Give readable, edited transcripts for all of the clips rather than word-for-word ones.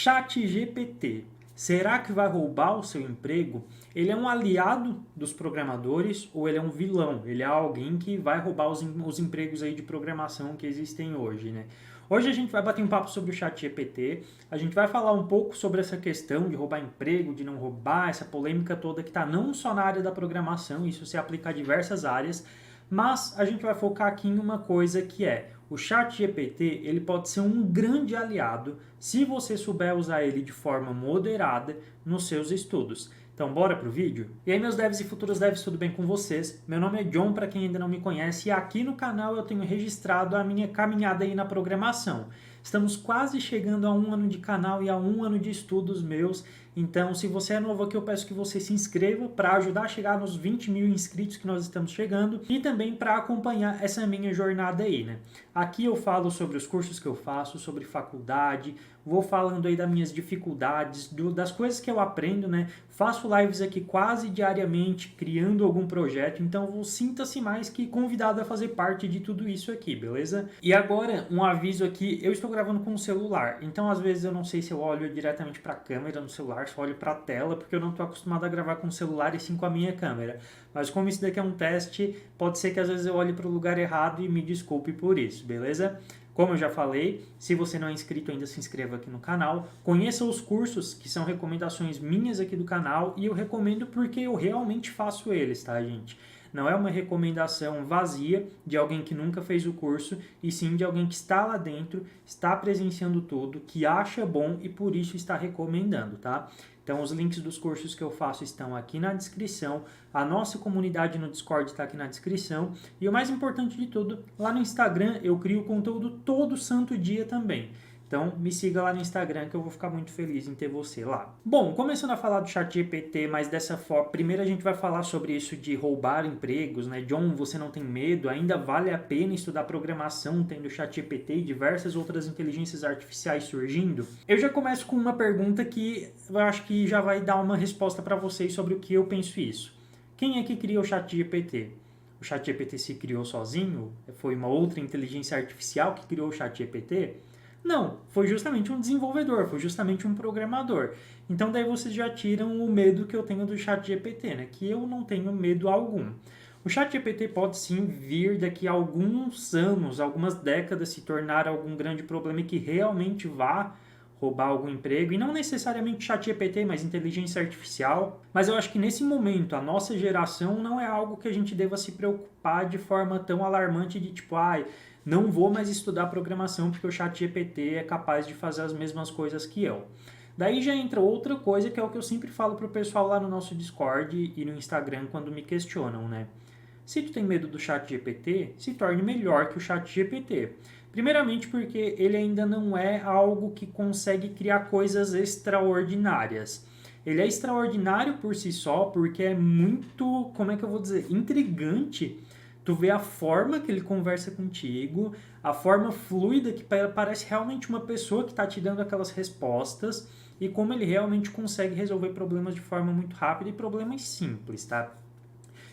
ChatGPT, será que vai roubar o seu emprego? Ele é um aliado dos programadores ou ele é um vilão? Ele é alguém que vai roubar os empregos aí de programação que existem hoje, né? Hoje a gente vai bater um papo sobre o ChatGPT, a gente vai falar um pouco sobre essa questão de roubar emprego, de não roubar, essa polêmica toda que está não só na área da programação, isso se aplica a diversas áreas, mas a gente vai focar aqui em uma coisa que é o ChatGPT, ele pode ser um grande aliado se você souber usar ele de forma moderada nos seus estudos. Então bora pro vídeo? E aí meus devs e futuros devs, tudo bem com vocês? Meu nome é John, para quem ainda não me conhece, e aqui no canal eu tenho registrado a minha caminhada aí na programação. Estamos quase chegando a 1 ano de canal e a 1 ano de estudos meus, então se você é novo aqui eu peço que você se inscreva para ajudar a chegar nos 20 mil inscritos que nós estamos chegando e também para acompanhar essa minha jornada aí, né? Aqui eu falo sobre os cursos que eu faço, sobre faculdade, vou falando aí das minhas dificuldades, das coisas que eu aprendo, né? Faço lives aqui quase diariamente, criando algum projeto, então sinta-se mais que convidado a fazer parte de tudo isso aqui, beleza? E agora, um aviso aqui, eu estou gravando com o celular, então às vezes eu não sei se eu olho diretamente para a câmera no celular, só olho para a tela, porque eu não estou acostumado a gravar com o celular e sim com a minha câmera. Mas como isso daqui é um teste, pode ser que às vezes eu olhe para o lugar errado e me desculpe por isso, beleza? Como eu já falei, se você não é inscrito ainda, se inscreva aqui no canal. Conheça os cursos, que são recomendações minhas aqui do canal, e eu recomendo porque eu realmente faço eles, tá, gente? Não é uma recomendação vazia de alguém que nunca fez o curso, e sim de alguém que está lá dentro, está presenciando tudo, que acha bom e por isso está recomendando, tá? Então os links dos cursos que eu faço estão aqui na descrição, a nossa comunidade no Discord está aqui na descrição, e o mais importante de tudo, lá no Instagram eu crio conteúdo todo santo dia também. Então me siga lá no Instagram que eu vou ficar muito feliz em ter você lá. Bom, começando a falar do ChatGPT, mas dessa forma, primeiro a gente vai falar sobre isso de roubar empregos, né? John, você não tem medo? Ainda vale a pena estudar programação tendo ChatGPT e diversas outras inteligências artificiais surgindo? Eu já começo com uma pergunta que eu acho que já vai dar uma resposta para vocês sobre o que eu penso isso. Quem é que criou o ChatGPT? O ChatGPT se criou sozinho? Foi uma outra inteligência artificial que criou o ChatGPT? Não, foi justamente um desenvolvedor, foi justamente um programador. Então daí vocês já tiram o medo que eu tenho do ChatGPT, né? Que eu não tenho medo algum. O ChatGPT pode sim vir daqui a alguns anos, algumas décadas, se tornar algum grande problema e que realmente vá roubar algum emprego, e não necessariamente ChatGPT, mas inteligência artificial. Mas eu acho que nesse momento, a nossa geração não é algo que a gente deva se preocupar de forma tão alarmante de tipo, não vou mais estudar programação porque o ChatGPT é capaz de fazer as mesmas coisas que eu. Daí já entra outra coisa que é o que eu sempre falo pro pessoal lá no nosso Discord e no Instagram quando me questionam, né? Se tu tem medo do ChatGPT, se torne melhor que o ChatGPT. Primeiramente porque ele ainda não é algo que consegue criar coisas extraordinárias. Ele é extraordinário por si só porque é muito, como é que eu vou dizer, intrigante. Tu vê a forma que ele conversa contigo, a forma fluida que parece realmente uma pessoa que está te dando aquelas respostas e como ele realmente consegue resolver problemas de forma muito rápida e problemas simples, tá?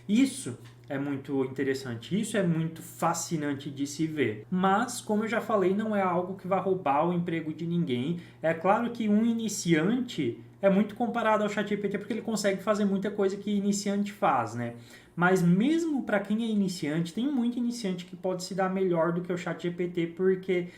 Isso é muito interessante, isso é muito fascinante de se ver. Mas, como eu já falei, não é algo que vai roubar o emprego de ninguém. É claro que um iniciante é muito comparado ao ChatGPT porque ele consegue fazer muita coisa que iniciante faz, né? Mas mesmo para quem é iniciante, tem muito iniciante que pode se dar melhor do que o ChatGPT, porque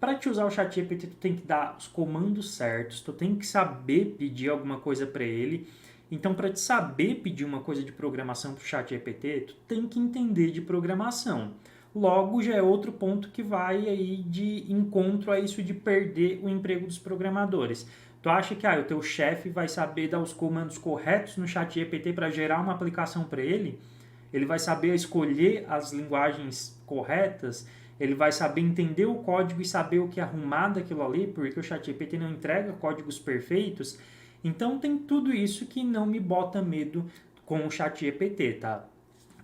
para te usar o ChatGPT tu tem que dar os comandos certos, tu tem que saber pedir alguma coisa para ele. Então, para te saber pedir uma coisa de programação para o ChatGPT, tu tem que entender de programação. Logo, já é outro ponto que vai aí de encontro a isso de perder o emprego dos programadores. Tu acha que o teu chefe vai saber dar os comandos corretos no ChatGPT para gerar uma aplicação para ele? Ele vai saber escolher as linguagens corretas? Ele vai saber entender o código e saber o que arrumar daquilo ali, porque o ChatGPT não entrega códigos perfeitos? Então tem tudo isso que não me bota medo com o ChatGPT, tá?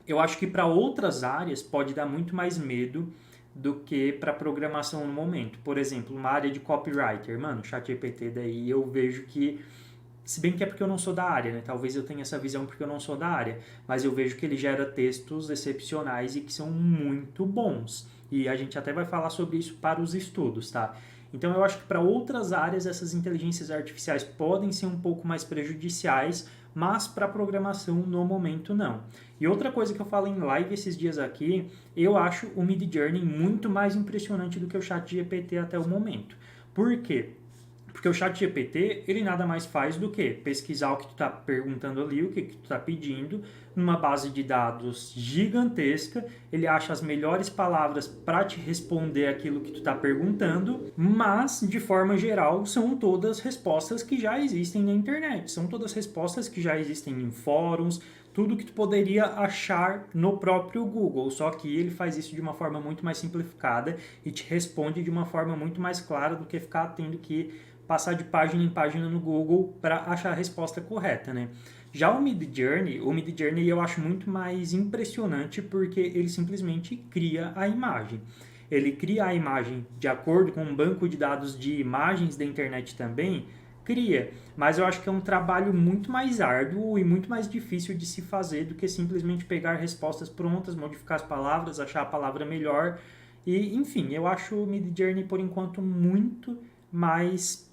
Eu acho que para outras áreas pode dar muito mais medo do que para programação no momento. Por exemplo, uma área de copywriter, mano, ChatGPT daí eu vejo que, se bem que é porque eu não sou da área, né? Talvez eu tenha essa visão porque eu não sou da área, mas eu vejo que ele gera textos excepcionais e que são muito bons. E a gente até vai falar sobre isso para os estudos, tá? Então eu acho que para outras áreas essas inteligências artificiais podem ser um pouco mais prejudiciais, mas para programação no momento não. E outra coisa que eu falo em live esses dias aqui, eu acho o Midjourney muito mais impressionante do que o ChatGPT até o momento. Por quê? Porque o ChatGPT, ele nada mais faz do que pesquisar o que tu está perguntando ali, o que tu está pedindo, numa base de dados gigantesca, ele acha as melhores palavras para te responder aquilo que tu está perguntando, mas, de forma geral, são todas respostas que já existem na internet, são todas respostas que já existem em fóruns, tudo que tu poderia achar no próprio Google, só que ele faz isso de uma forma muito mais simplificada e te responde de uma forma muito mais clara do que ficar tendo que passar de página em página no Google para achar a resposta correta, né? Já o Midjourney eu acho muito mais impressionante porque ele simplesmente cria a imagem. Ele cria a imagem de acordo com um banco de dados de imagens da internet também, cria, mas eu acho que é um trabalho muito mais árduo e muito mais difícil de se fazer do que simplesmente pegar respostas prontas, modificar as palavras, achar a palavra melhor e, enfim, eu acho o Midjourney por enquanto muito mais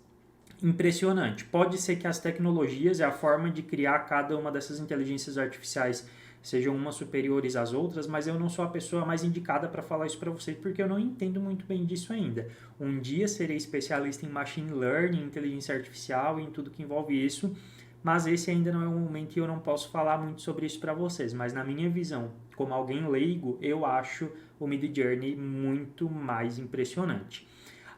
impressionante. Pode ser que as tecnologias e a forma de criar cada uma dessas inteligências artificiais sejam umas superiores às outras, mas eu não sou a pessoa mais indicada para falar isso para vocês porque eu não entendo muito bem disso ainda. Um dia serei especialista em machine learning, inteligência artificial e em tudo que envolve isso, mas esse ainda não é o momento e eu não posso falar muito sobre isso para vocês, mas na minha visão, como alguém leigo, eu acho o Midjourney muito mais impressionante.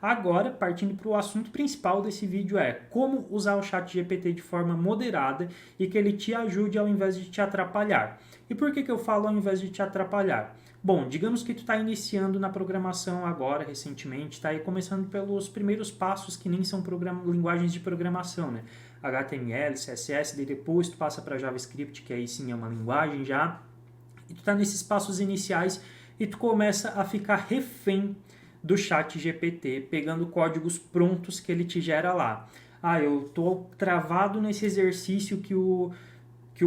Agora, partindo para o assunto principal desse vídeo é como usar o ChatGPT de forma moderada e que ele te ajude ao invés de te atrapalhar. E por que eu falo ao invés de te atrapalhar? Bom, digamos que tu está iniciando na programação agora, recentemente, está aí começando pelos primeiros passos que nem são linguagens de programação, né? HTML, CSS, daí depois tu passa para JavaScript, que aí sim é uma linguagem já. E tu está nesses passos iniciais e tu começa a ficar refém do ChatGPT, pegando códigos prontos que ele te gera lá. Ah, eu estou travado nesse exercício que o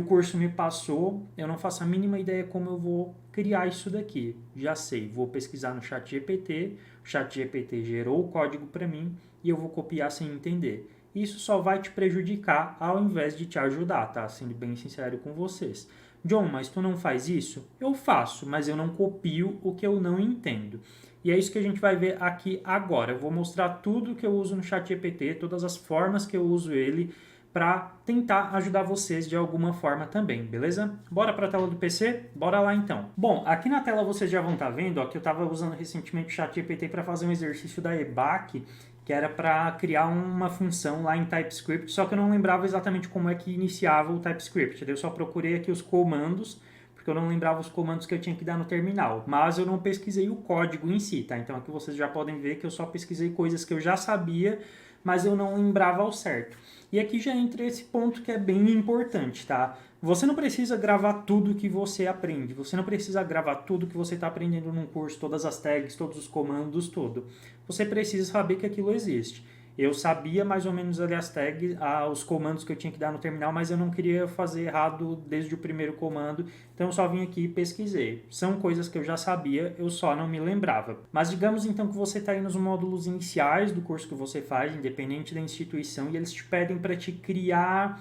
curso me passou, eu não faço a mínima ideia como eu vou criar isso daqui. Já sei, vou pesquisar no ChatGPT, o ChatGPT gerou o código para mim e eu vou copiar sem entender. Isso só vai te prejudicar ao invés de te ajudar, tá? Sendo bem sincero com vocês. John, mas tu não faz isso? Eu faço, mas eu não copio o que eu não entendo. E é isso que a gente vai ver aqui agora. Eu vou mostrar tudo que eu uso no ChatGPT, todas as formas que eu uso ele para tentar ajudar vocês de alguma forma também, beleza? Bora para a tela do PC? Bora lá então. Bom, aqui na tela vocês já vão estar vendo ó, que eu estava usando recentemente o ChatGPT para fazer um exercício da EBAC, que era para criar uma função lá em TypeScript, só que eu não lembrava exatamente como é que iniciava o TypeScript. Eu só procurei aqui os comandos, porque eu não lembrava os comandos que eu tinha que dar no terminal, mas eu não pesquisei o código em si, tá? Então aqui vocês já podem ver que eu só pesquisei coisas que eu já sabia, mas eu não lembrava ao certo. E aqui já entra esse ponto que é bem importante, tá? Você não precisa gravar tudo que você aprende, você não precisa gravar tudo que você está aprendendo num curso, todas as tags, todos os comandos, tudo. Você precisa saber que aquilo existe. Eu sabia mais ou menos ali as tags, os comandos que eu tinha que dar no terminal, mas eu não queria fazer errado desde o primeiro comando, então eu só vim aqui e pesquisei. São coisas que eu já sabia, eu só não me lembrava. Mas digamos então que você está aí nos módulos iniciais do curso que você faz, independente da instituição, e eles te pedem para te criar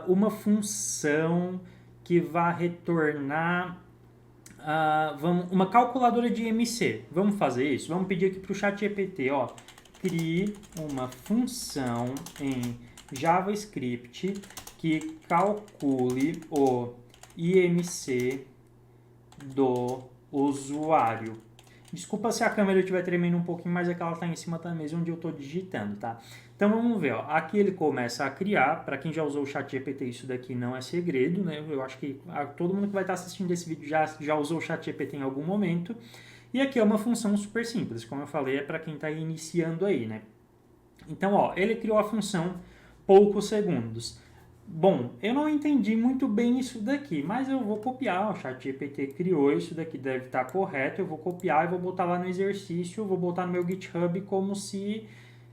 uma função que vai retornar uma calculadora de MC. Vamos fazer isso? Vamos pedir aqui para o ChatGPT, ó. Crie uma função em JavaScript que calcule o IMC do usuário. Desculpa se a câmera estiver tremendo um pouquinho, mas é que ela está em cima da mesa onde eu estou digitando, tá? Então vamos ver, ó. Aqui ele começa a criar. Para quem já usou o ChatGPT, isso daqui não é segredo, né? Eu acho que todo mundo que vai estar assistindo esse vídeo já usou o ChatGPT em algum momento. E aqui é uma função super simples, como eu falei, é para quem está iniciando aí, né? Então, ó, ele criou a função poucos segundos. Bom, eu não entendi muito bem isso daqui, mas eu vou copiar, o ChatGPT criou isso daqui, deve estar correto, eu vou copiar e vou botar lá no exercício, vou botar no meu GitHub como se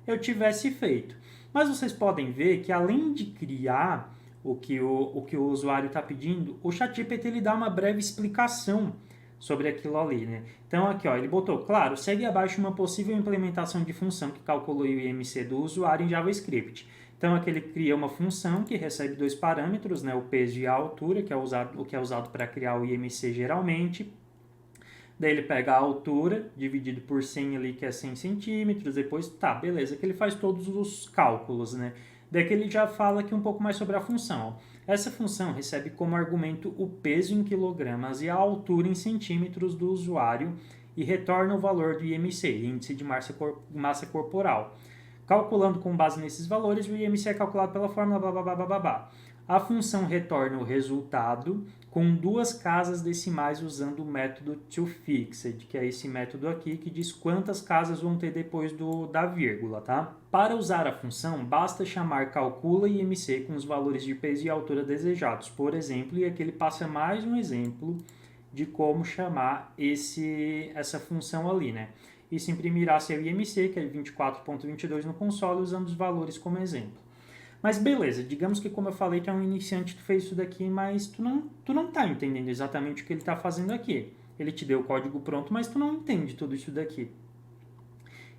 eu tivesse feito. Mas vocês podem ver que além de criar o que o usuário está pedindo, o ChatGPT ele dá uma breve explicação sobre aquilo ali, né? Então aqui, ó, ele botou, claro, segue abaixo uma possível implementação de função que calcula o IMC do usuário em JavaScript. Então aqui ele cria uma função que recebe dois parâmetros, né, o peso e a altura, que é o que é usado para criar o IMC geralmente. Daí ele pega a altura, dividido por 100 ali, que é 100 centímetros, depois, tá, beleza, que ele faz todos os cálculos, né? Daí que ele já fala aqui um pouco mais sobre a função. Essa função recebe como argumento o peso em quilogramas e a altura em centímetros do usuário e retorna o valor do IMC, índice de massa corporal. Calculando com base nesses valores, o IMC é calculado pela fórmula blá blá blá blá blá blá. A função retorna o resultado com duas casas decimais usando o método toFixed, que é esse método aqui que diz quantas casas vão ter depois da vírgula, tá? Para usar a função, basta chamar calcula IMC com os valores de peso e altura desejados, por exemplo, e aqui ele passa mais um exemplo de como chamar essa função ali, né? Isso imprimirá seu IMC, que é 24.22 no console, usando os valores como exemplo. Mas beleza, digamos que como eu falei, tu é um iniciante, tu fez isso daqui, mas tu não tá entendendo exatamente o que ele está fazendo aqui. Ele te deu o código pronto, mas tu não entende tudo isso daqui.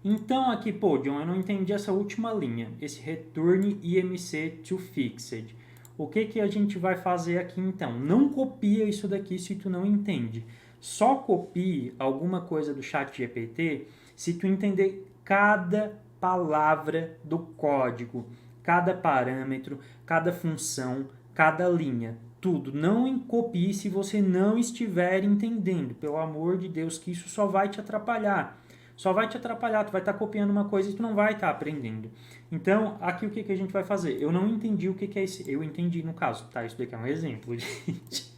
Então aqui, pô, John, eu não entendi essa última linha, esse return IMC toFixed. O que a gente vai fazer aqui então? Não copia isso daqui se tu não entende. Só copie alguma coisa do ChatGPT se tu entender cada palavra do código, cada parâmetro, cada função, cada linha, tudo. Não copie se você não estiver entendendo, pelo amor de Deus, que isso só vai te atrapalhar. Só vai te atrapalhar, tu vai estar copiando uma coisa e tu não vai estar aprendendo. Então, aqui o que a gente vai fazer? Eu não entendi o que é esse... Eu entendi no caso, tá? Isso daqui é um exemplo, gente.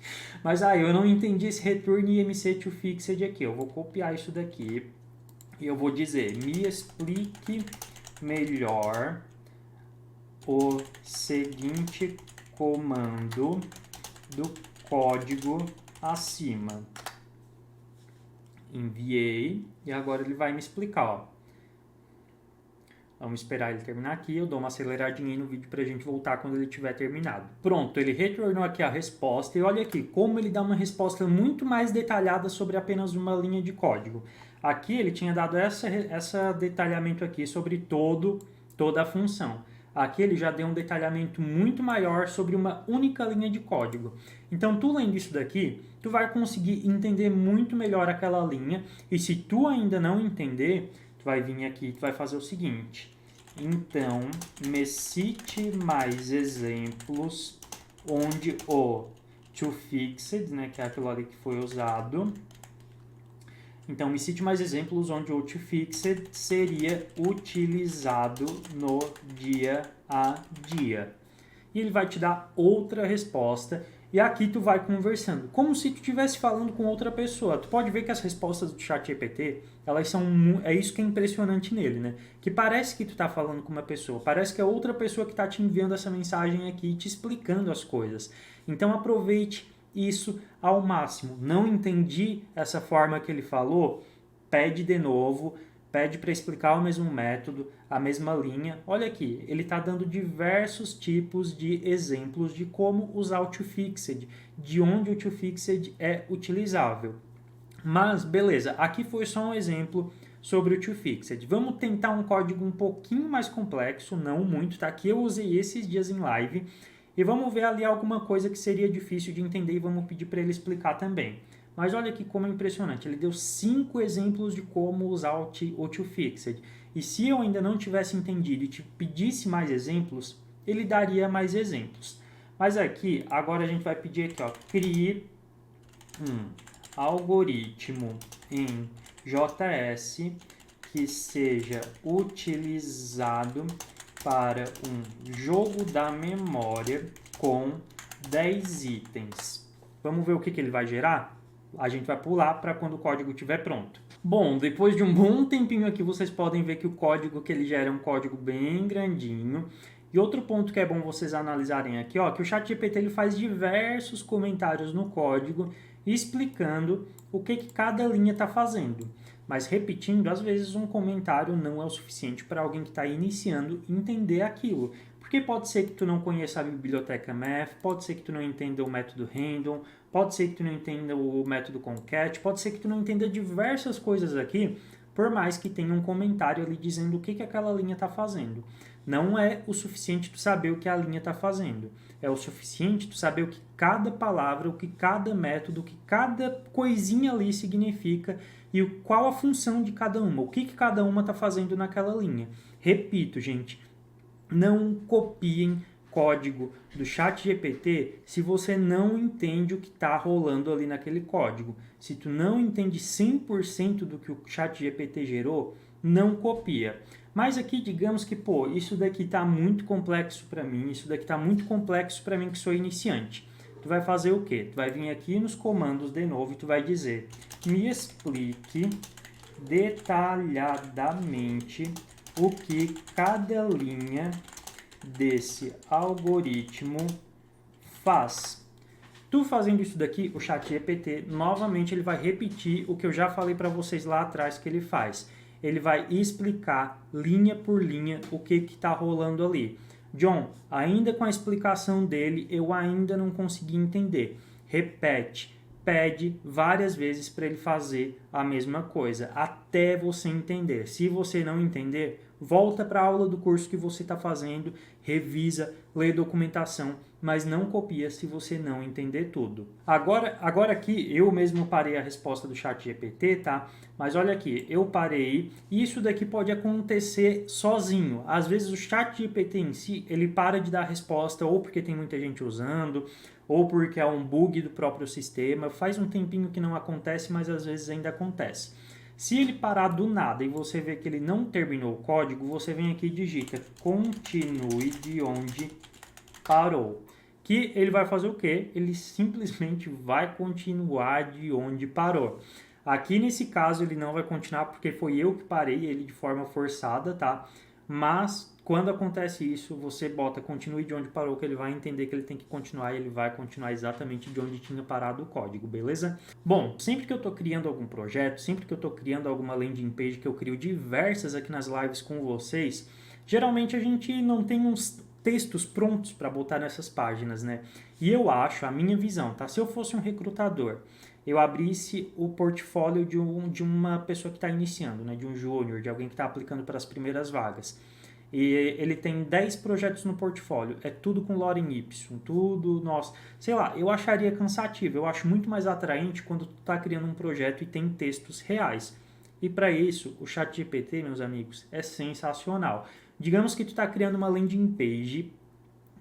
Mas eu não entendi esse return IMC toFixed aqui. Eu vou copiar isso daqui e eu vou dizer, me explique melhor o seguinte comando do código acima. Enviei e agora ele vai me explicar, ó. Vamos esperar ele terminar aqui, eu dou uma aceleradinha no vídeo para a gente voltar quando ele tiver terminado. Pronto, ele retornou aqui a resposta e olha aqui como ele dá uma resposta muito mais detalhada sobre apenas uma linha de código. Aqui ele tinha dado essa detalhamento aqui sobre toda a função. Aqui ele já deu um detalhamento muito maior sobre uma única linha de código. Então, tu lendo isso daqui, tu vai conseguir entender muito melhor aquela linha. E se tu ainda não entender, tu vai vir aqui e tu vai fazer o seguinte. Então, me cite mais exemplos onde o toFixed, né, que é aquilo ali que foi usado. Então, me cite mais exemplos onde o toFixed seria utilizado no dia a dia. E ele vai te dar outra resposta. E aqui tu vai conversando, como se tu estivesse falando com outra pessoa. Tu pode ver que as respostas do ChatGPT, elas são... É isso que é impressionante nele, né? Que parece que tu tá falando com uma pessoa. Parece que é outra pessoa que tá te enviando essa mensagem aqui, te explicando as coisas. Então, aproveite isso ao máximo. Não entendi essa forma que ele falou? Pede de novo, pede para explicar o mesmo método, a mesma linha. Olha aqui, ele está dando diversos tipos de exemplos de como usar o toFixed, de onde o toFixed é utilizável. Mas, beleza, aqui foi só um exemplo sobre o toFixed. Vamos tentar um código um pouquinho mais complexo, não muito, tá? Que eu usei esses dias em live. E vamos ver ali alguma coisa que seria difícil de entender e vamos pedir para ele explicar também. Mas olha aqui como é impressionante. Ele deu 5 exemplos de como usar o toFixed. E se eu ainda não tivesse entendido e te pedisse mais exemplos, ele daria mais exemplos. Mas aqui, agora a gente vai pedir aqui, ó, crie um algoritmo em JS que seja utilizado para um jogo da memória com 10 itens. Vamos ver o que ele vai gerar? A gente vai pular para quando o código estiver pronto. Bom, depois de um bom tempinho aqui, vocês podem ver que o código que ele gera é um código bem grandinho. E outro ponto que é bom vocês analisarem aqui, ó, que o ChatGPT ele faz diversos comentários no código explicando o que cada linha está fazendo. Mas repetindo, às vezes um comentário não é o suficiente para alguém que está iniciando entender aquilo. Porque pode ser que tu não conheça a biblioteca Math, pode ser que tu não entenda o método Random, pode ser que tu não entenda o método Concat, pode ser que tu não entenda diversas coisas aqui, por mais que tenha um comentário ali dizendo o que aquela linha está fazendo. Não é o suficiente tu saber o que a linha está fazendo. É o suficiente tu saber o que cada palavra, o que cada método, o que cada coisinha ali significa e qual a função de cada uma, o que cada uma está fazendo naquela linha. Repito, gente, não copiem código do ChatGPT se você não entende o que está rolando ali naquele código. Se tu não entende 100% do que o ChatGPT gerou, não copia. Mas aqui, digamos que, pô, isso daqui está muito complexo para mim, isso daqui está muito complexo para mim que sou iniciante. Tu vai fazer o quê? Tu vai vir aqui nos comandos de novo e tu vai dizer: me explique detalhadamente o que cada linha desse algoritmo faz. Tu fazendo isso daqui, o ChatGPT, novamente ele vai repetir o que eu já falei para vocês lá atrás que ele faz. Ele vai explicar linha por linha o que está rolando ali. John, ainda com a explicação dele, eu ainda não consegui entender. Repete, pede várias vezes para ele fazer a mesma coisa, até você entender. Se você não entender, volta para a aula do curso que você está fazendo, revisa, lê documentação, mas não copia se você não entender tudo. Agora aqui, eu mesmo parei a resposta do ChatGPT, tá? Mas olha aqui, eu parei, e isso daqui pode acontecer sozinho. Às vezes o ChatGPT em si, ele para de dar a resposta, ou porque tem muita gente usando, ou porque é um bug do próprio sistema. Faz um tempinho que não acontece, mas às vezes ainda acontece. Se ele parar do nada e você vê que ele não terminou o código, você vem aqui e digita continue de onde parou. Que ele vai fazer o quê? Ele simplesmente vai continuar de onde parou. Aqui nesse caso ele não vai continuar porque foi eu que parei ele de forma forçada, tá? Mas quando acontece isso, você bota continue de onde parou, que ele vai entender que ele tem que continuar e ele vai continuar exatamente de onde tinha parado o código, beleza? Bom, sempre que eu estou criando algum projeto, sempre que eu estou criando alguma landing page, que eu crio diversas aqui nas lives com vocês, geralmente a gente não tem uns textos prontos para botar nessas páginas, né? E eu acho, a minha visão, tá? Se eu fosse um recrutador, eu abrisse o portfólio de uma pessoa que está iniciando, né? De um júnior, de alguém que está aplicando para as primeiras vagas. E ele tem 10 projetos no portfólio, é tudo com lorem ipsum, tudo, nossa, sei lá, eu acharia cansativo, eu acho muito mais atraente quando tu está criando um projeto e tem textos reais. E para isso, o ChatGPT, meus amigos, é sensacional. Digamos que tu está criando uma landing page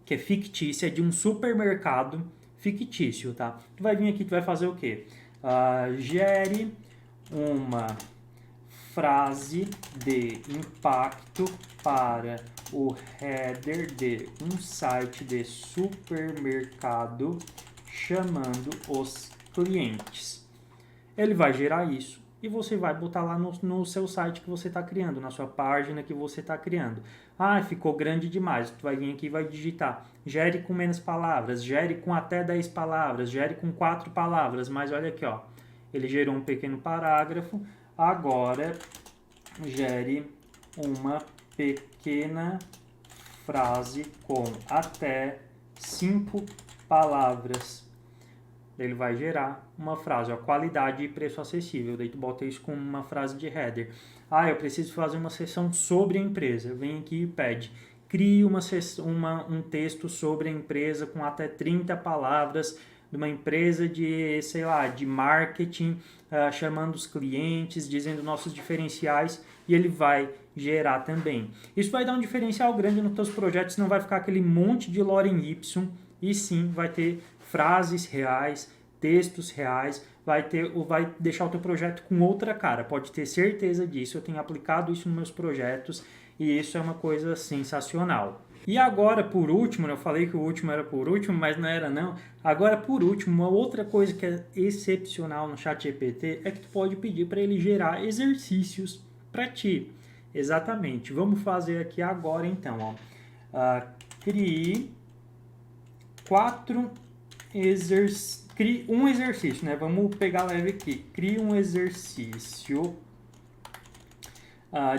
que é fictícia de um supermercado fictício, tá? Tu vai vir aqui, tu vai fazer o quê? Gere uma frase de impacto para o header de um site de supermercado chamando os clientes. Ele vai gerar isso e você vai botar lá no seu site que você está criando, na sua página que você está criando. Ah, ficou grande demais. Tu vai vir aqui e vai digitar. Gere com menos palavras, gere com até 10 palavras, gere com 4 palavras. Mas olha aqui, ó. Ele gerou um pequeno parágrafo. Agora, gere uma pequena frase com até 5 palavras. Ele vai gerar uma frase, ó, qualidade e preço acessível. Daí tu bota isso com uma frase de header. Ah, eu preciso fazer uma sessão sobre a empresa. Vem aqui e pede. Crie um texto sobre a empresa com até 30 palavras de uma empresa de, sei lá, de marketing, chamando os clientes, dizendo nossos diferenciais, e ele vai gerar também. Isso vai dar um diferencial grande nos teus projetos, não vai ficar aquele monte de lorem ipsum, e sim vai ter frases reais, textos reais, vai deixar o teu projeto com outra cara, pode ter certeza disso. Eu tenho aplicado isso nos meus projetos e isso é uma coisa sensacional. E agora, por último, eu falei que o último era por último, mas não era não. Agora, por último, uma outra coisa que é excepcional no ChatGPT é que tu pode pedir para ele gerar exercícios para ti. Exatamente. Vamos fazer aqui agora, então. Crie um exercício, né? Vamos pegar leve aqui. Crie um exercício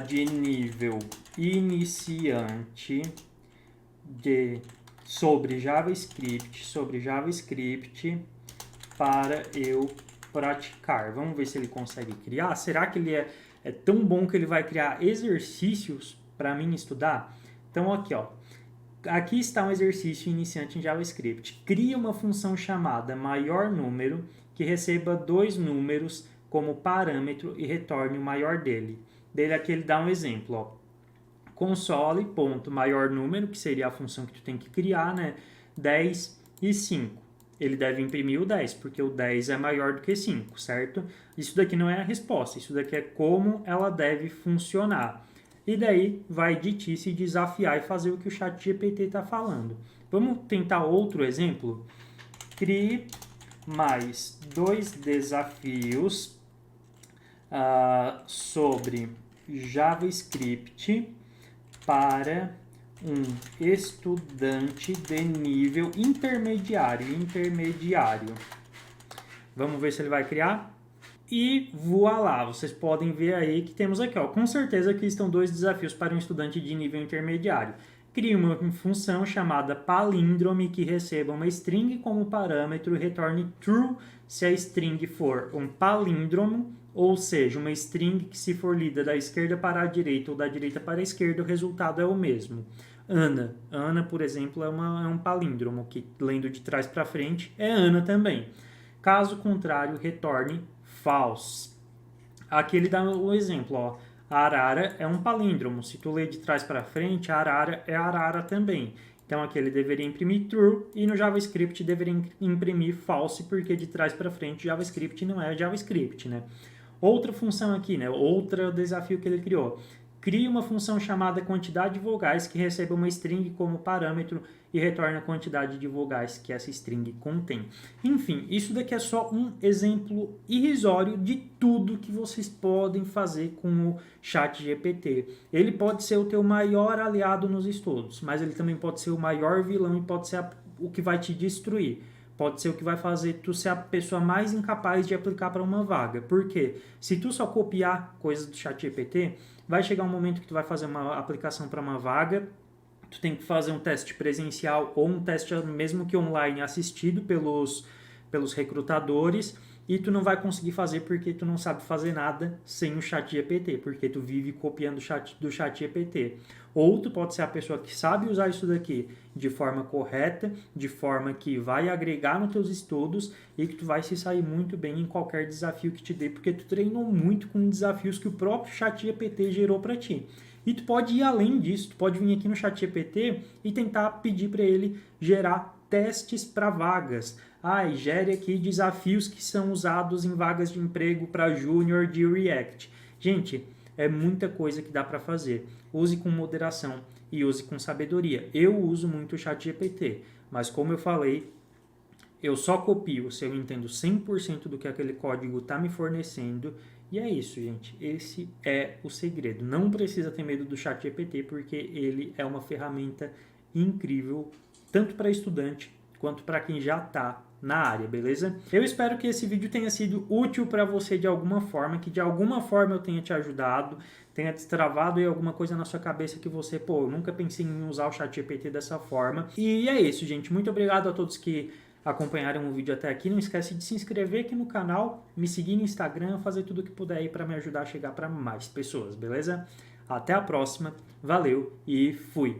de nível iniciante sobre JavaScript para eu praticar. Vamos ver se ele consegue criar. Será que ele é tão bom que ele vai criar exercícios para mim estudar? Então, aqui, ó. Aqui está um exercício iniciante em JavaScript. Cria uma função chamada maior número que receba 2 números como parâmetro e retorne o maior dele. Dele aqui ele dá um exemplo, ó. Console.maior número, que seria a função que tu tem que criar, né? 10 e 5. Ele deve imprimir o 10, porque o 10 é maior do que 5, certo? Isso daqui não é a resposta, isso daqui é como ela deve funcionar. E daí vai de ti se desafiar e fazer o que o ChatGPT está falando. Vamos tentar outro exemplo? Crie mais 2 desafios sobre JavaScript para um estudante de nível intermediário. Vamos ver se ele vai criar. E voilá, vocês podem ver aí que temos aqui, ó, com certeza aqui estão 2 desafios para um estudante de nível intermediário. Crie uma função chamada palíndrome que receba uma string como parâmetro e retorne true se a string for um palíndromo, ou seja, uma string que se for lida da esquerda para a direita ou da direita para a esquerda, o resultado é o mesmo. Ana, por exemplo, é um palíndromo, que lendo de trás para frente é Ana também. Caso contrário, retorne false. Aqui ele dá o exemplo, ó. Arara é um palíndromo. Se tu ler de trás para frente, arara é arara também. Então aqui ele deveria imprimir true e no JavaScript deveria imprimir false, porque de trás para frente JavaScript não é JavaScript, né? Outra função aqui, né? Outro desafio que ele criou. Crie uma função chamada quantidade de vogais que receba uma string como parâmetro e retorne a quantidade de vogais que essa string contém. Enfim, isso daqui é só um exemplo irrisório de tudo que vocês podem fazer com o ChatGPT. Ele pode ser o teu maior aliado nos estudos, mas ele também pode ser o maior vilão e pode ser o que vai te destruir. Pode ser o que vai fazer tu ser a pessoa mais incapaz de aplicar para uma vaga. Por quê? Se tu só copiar coisas do ChatGPT, vai chegar um momento que tu vai fazer uma aplicação para uma vaga, tu tem que fazer um teste presencial ou um teste mesmo que online assistido pelos recrutadores, e tu não vai conseguir fazer porque tu não sabe fazer nada sem o ChatGPT, porque tu vive copiando do ChatGPT. Ou tu pode ser a pessoa que sabe usar isso daqui de forma correta, de forma que vai agregar nos teus estudos e que tu vai se sair muito bem em qualquer desafio que te dê, porque tu treinou muito com desafios que o próprio ChatGPT gerou para ti. E tu pode ir além disso, tu pode vir aqui no ChatGPT e tentar pedir para ele gerar testes para vagas. E gere aqui desafios que são usados em vagas de emprego para júnior de React. Gente, é muita coisa que dá para fazer. Use com moderação e use com sabedoria. Eu uso muito o ChatGPT, mas como eu falei, eu só copio se eu entendo 100% do que aquele código está me fornecendo. E é isso, gente. Esse é o segredo. Não precisa ter medo do ChatGPT, porque ele é uma ferramenta incrível, tanto para estudante quanto para quem já está na área, beleza? Eu espero que esse vídeo tenha sido útil para você de alguma forma, que de alguma forma eu tenha te ajudado, tenha destravado aí alguma coisa na sua cabeça que você, eu nunca pensei em usar o ChatGPT dessa forma. E é isso, gente. Muito obrigado a todos que acompanharam o vídeo até aqui. Não esquece de se inscrever aqui no canal, me seguir no Instagram, fazer tudo o que puder aí para me ajudar a chegar para mais pessoas, beleza? Até a próxima, valeu e fui!